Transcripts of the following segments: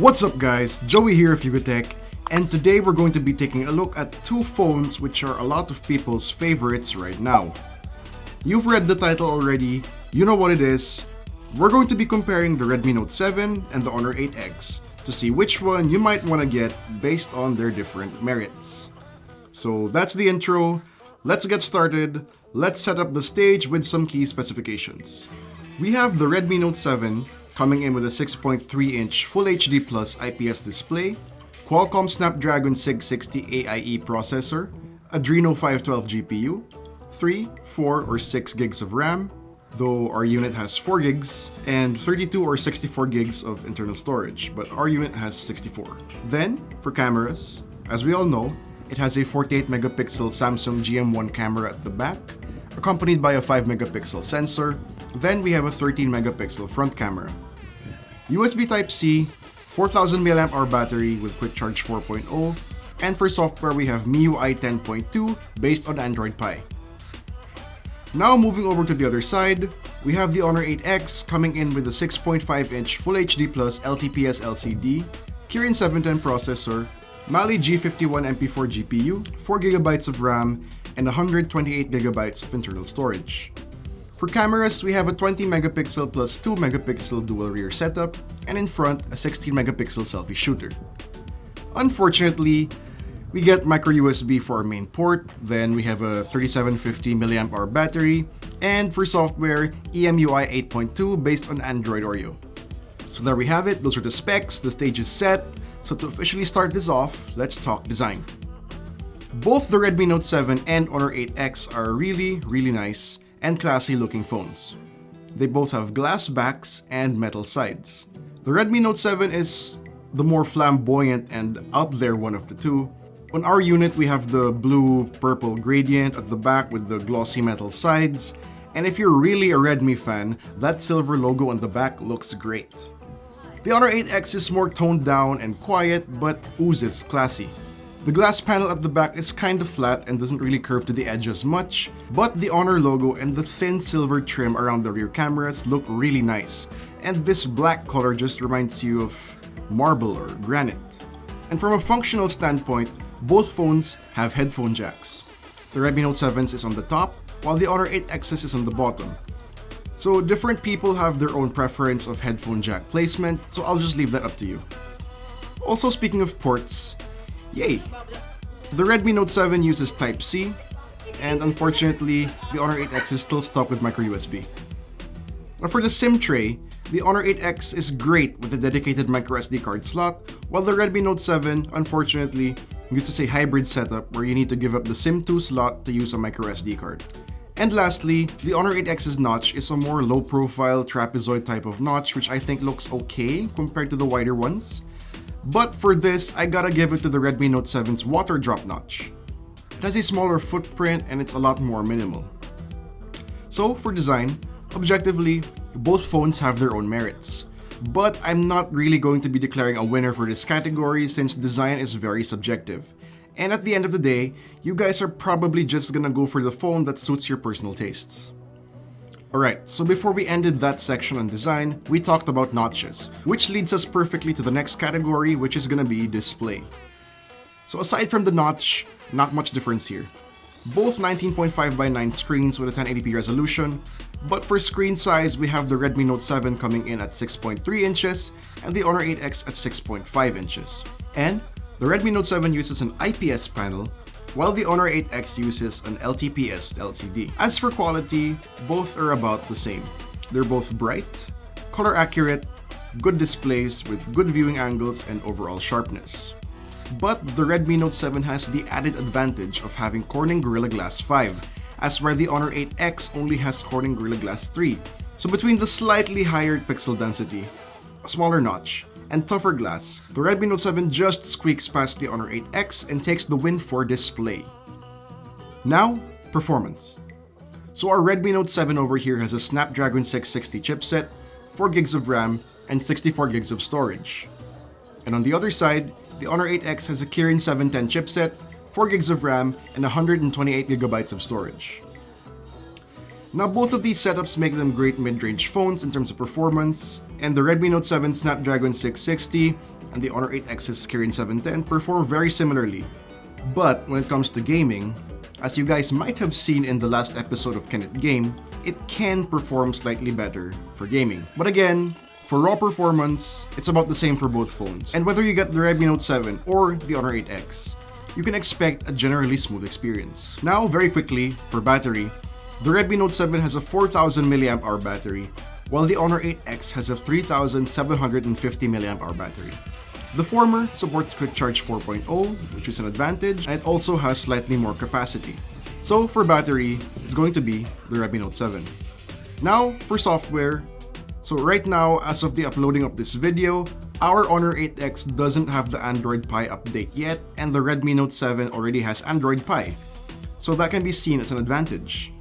What's up guys, Joey here of Tech, and today we're going to be taking a look at two phones which are a lot of people's favorites right now. You've read the title already, you know what it is. We're going to be comparing the Redmi Note 7 and the Honor 8X to see which one you might want to get based on their different merits. So that's the intro, let's get started. Let's set up the stage with some key specifications. We have the Redmi Note 7 coming in with a 6.3-inch Full HD Plus IPS display, Qualcomm Snapdragon 660 AIE processor, Adreno 512 GPU, 3, 4, or 6 gigs of RAM, though our unit has 4 gigs, and 32 or 64 gigs of internal storage, but our unit has 64. Then, for cameras, as we all know, it has a 48 megapixel Samsung GM1 camera at the back, accompanied by a 5 megapixel sensor. Then we have a 13 megapixel front camera. USB Type-C, 4000 mAh battery with Quick Charge 4.0, and for software we have MIUI 10.2 based on Android Pie. Now moving over to the other side, we have the Honor 8X coming in with a 6.5-inch Full HD Plus LTPS LCD, Kirin 710 processor, Mali G51 MP4 GPU, 4GB of RAM, and 128GB of internal storage. For cameras, we have a 20 megapixel plus 2 megapixel dual rear setup, and in front, a 16 megapixel selfie shooter. Unfortunately, we get micro USB for our main port, then we have a 3750 mAh battery, and for software, EMUI 8.2 based on Android Oreo. So there we have it, those are the specs, the stage is set. So to officially start this off, let's talk design. Both the Redmi Note 7 and Honor 8X are really nice and classy looking phones. They both have glass backs and metal sides. The Redmi Note 7 is the more flamboyant and out there one of the two. On our unit, we have the blue-purple gradient at the back with the glossy metal sides, and if you're really a Redmi fan, that silver logo on the back looks great. The Honor 8X is more toned down and quiet, but oozes classy. The glass panel at the back is kind of flat and doesn't really curve to the edge as much, but the Honor logo and the thin silver trim around the rear cameras look really nice, and this black color just reminds you of marble or granite. And from a functional standpoint, both phones have headphone jacks. The Redmi Note 7 is on the top, while the Honor 8X is on the bottom. So different people have their own preference of headphone jack placement, so I'll just leave that up to you. Also, speaking of ports, yay! The Redmi Note 7 uses Type-C, and unfortunately, the Honor 8X is still stuck with micro USB. Now for the SIM tray, the Honor 8X is great with a dedicated micro SD card slot, while the Redmi Note 7, unfortunately, uses a hybrid setup where you need to give up the SIM2 slot to use a micro SD card. And lastly, the Honor 8X's notch is a more low-profile trapezoid type of notch, which I think looks okay compared to the wider ones. But for this, I gotta give it to the Redmi Note 7's water drop notch. It has a smaller footprint and it's a lot more minimal. So for design, objectively, both phones have their own merits. But I'm not really going to be declaring a winner for this category since design is very subjective. And at the end of the day, you guys are probably just gonna go for the phone that suits your personal tastes. Alright, so before we ended that section on design, we talked about notches, which leads us perfectly to the next category, which is gonna be display. So aside from the notch, not much difference here. Both 19.5:9 screens with a 1080p resolution, but for screen size, we have the Redmi Note 7 coming in at 6.3 inches and the Honor 8X at 6.5 inches. And the Redmi Note 7 uses an IPS panel, while the Honor 8X uses an LTPS LCD. As for quality, both are about the same. They're both bright, color accurate, good displays with good viewing angles and overall sharpness. But the Redmi Note 7 has the added advantage of having Corning Gorilla Glass 5, as where the Honor 8X only has Corning Gorilla Glass 3. So between the slightly higher pixel density, a smaller notch, and tougher glass, the Redmi Note 7 just squeaks past the Honor 8X and takes the win for display. Now, performance. So our Redmi Note 7 over here has a Snapdragon 660 chipset, 4 gigs of RAM, and 64 gigs of storage. And on the other side, the Honor 8X has a Kirin 710 chipset, 4 gigs of RAM, and 128GB of storage. Now both of these setups make them great mid-range phones in terms of performance, and the Redmi Note 7 Snapdragon 660 and the Honor 8X's Kirin 710 perform very similarly. But when it comes to gaming, as you guys might have seen in the last episode of Can It Game, it can perform slightly better for gaming. But again, for raw performance, it's about the same for both phones. And whether you get the Redmi Note 7 or the Honor 8X, you can expect a generally smooth experience. Now, very quickly, for battery, the Redmi Note 7 has a 4000 mAh battery, while the Honor 8X has a 3750 mAh battery. The former supports Quick Charge 4.0, which is an advantage, and it also has slightly more capacity. So for battery, it's going to be the Redmi Note 7. Now, for software, so right now, as of the uploading of this video, our Honor 8X doesn't have the Android Pie update yet, and the Redmi Note 7 already has Android Pie. So that can be seen as an advantage.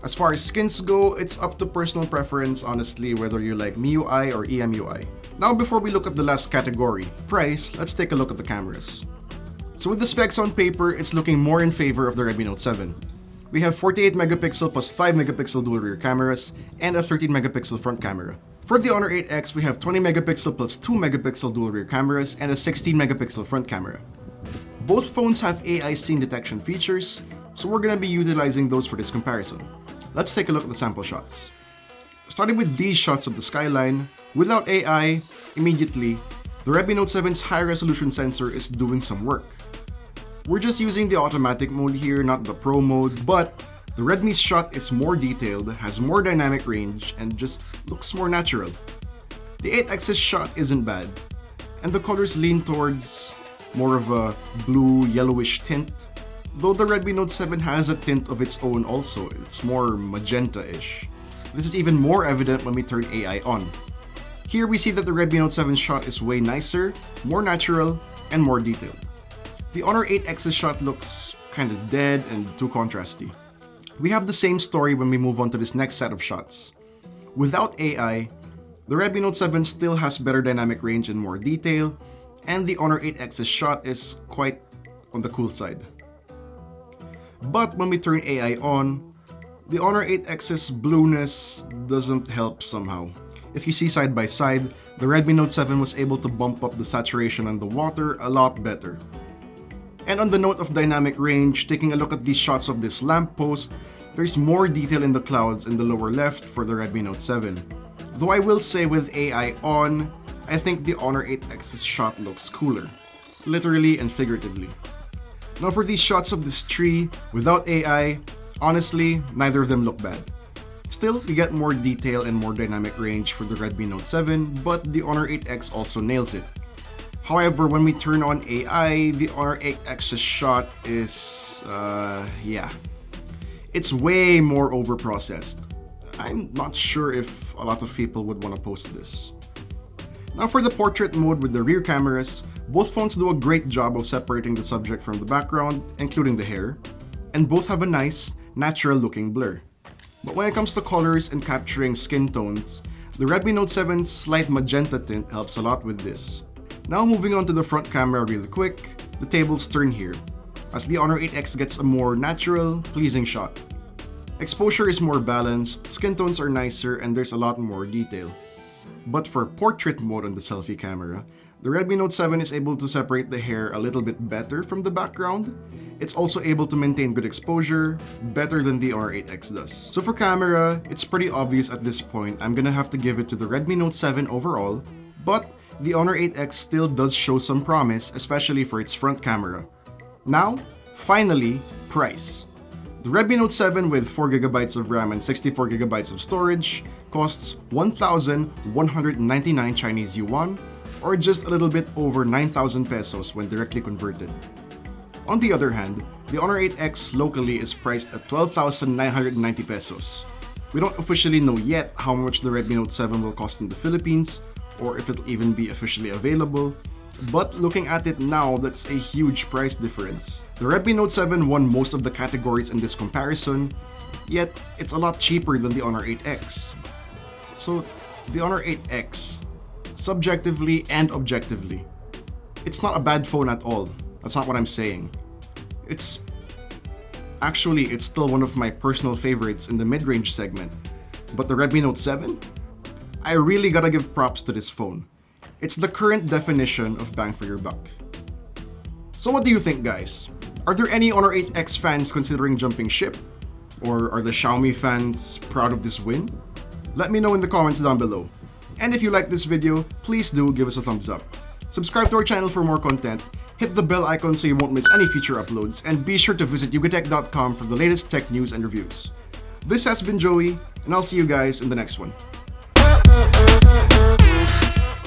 As far as skins go, it's up to personal preference, honestly, whether you like MIUI or EMUI. Now, before we look at the last category, price, let's take a look at the cameras. So with the specs on paper, it's looking more in favor of the Redmi Note 7. We have 48 megapixel plus 5 megapixel dual rear cameras and a 13 megapixel front camera. For the Honor 8X, we have 20 megapixel plus 2 megapixel dual rear cameras and a 16 megapixel front camera. Both phones have AI scene detection features, so we're gonna be utilizing those for this comparison. Let's take a look at the sample shots. Starting with these shots of the skyline, without AI, immediately, the Redmi Note 7's high-resolution sensor is doing some work. We're just using the automatic mode here, not the pro mode, but the Redmi's shot is more detailed, has more dynamic range, and just looks more natural. The 8X's shot isn't bad, and the colors lean towards more of a blue, yellowish tint, though the Redmi Note 7 has a tint of its own also, it's more magenta-ish. This is even more evident when we turn AI on. Here we see that the Redmi Note 7 shot is way nicer, more natural, and more detailed. The Honor 8X's shot looks kinda dead and too contrasty. We have the same story when we move on to this next set of shots. Without AI, the Redmi Note 7 still has better dynamic range and more detail, and the Honor 8X's shot is quite on the cool side. But when we turn AI on, the Honor 8X's blueness doesn't help somehow. If you see side by side, the Redmi Note 7 was able to bump up the saturation on the water a lot better. And on the note of dynamic range, taking a look at these shots of this lamppost, there's more detail in the clouds in the lower left for the Redmi Note 7. Though I will say with AI on, I think the Honor 8X's shot looks cooler, literally and figuratively. Now for these shots of this tree, without AI, honestly, neither of them look bad. Still, we get more detail and more dynamic range for the Redmi Note 7, but the Honor 8X also nails it. However, when we turn on AI, the Honor 8X's shot is, it's way more overprocessed. I'm not sure if a lot of people would want to post this. Now for the portrait mode with the rear cameras, both phones do a great job of separating the subject from the background, including the hair, and both have a nice, natural looking blur. But when it comes to colors and capturing skin tones, the Redmi Note 7's slight magenta tint helps a lot with this. Now moving on to the front camera really quick, the tables turn here, as the Honor 8X gets a more natural, pleasing shot. Exposure is more balanced, skin tones are nicer, and there's a lot more detail. But for portrait mode on the selfie camera, the Redmi Note 7 is able to separate the hair a little bit better from the background. It's also able to maintain good exposure, better than the Honor 8X does. So for camera, it's pretty obvious at this point I'm gonna have to give it to the Redmi Note 7 overall, but the Honor 8X still does show some promise, especially for its front camera. Now, finally, price. The Redmi Note 7 with 4GB of RAM and 64GB of storage costs 1,199 Chinese yuan, or just a little bit over 9,000 pesos when directly converted. On the other hand, the Honor 8X locally is priced at 12,990 pesos. We don't officially know yet how much the Redmi Note 7 will cost in the Philippines, or if it'll even be officially available, but looking at it now, that's a huge price difference. The Redmi Note 7 won most of the categories in this comparison, yet it's a lot cheaper than the Honor 8X. So, the Honor 8X, subjectively and objectively, it's not a bad phone at all. That's not what I'm saying. It's still one of my personal favorites in the mid-range segment. But the Redmi Note 7? I really gotta give props to this phone. It's the current definition of bang for your buck. So what do you think, guys? Are there any Honor 8X fans considering jumping ship? Or are the Xiaomi fans proud of this win? Let me know in the comments down below. And if you like this video, please do give us a thumbs up. Subscribe to our channel for more content, hit the bell icon so you won't miss any future uploads, and be sure to visit yugatech.com for the latest tech news and reviews. This has been Joey, and I'll see you guys in the next one.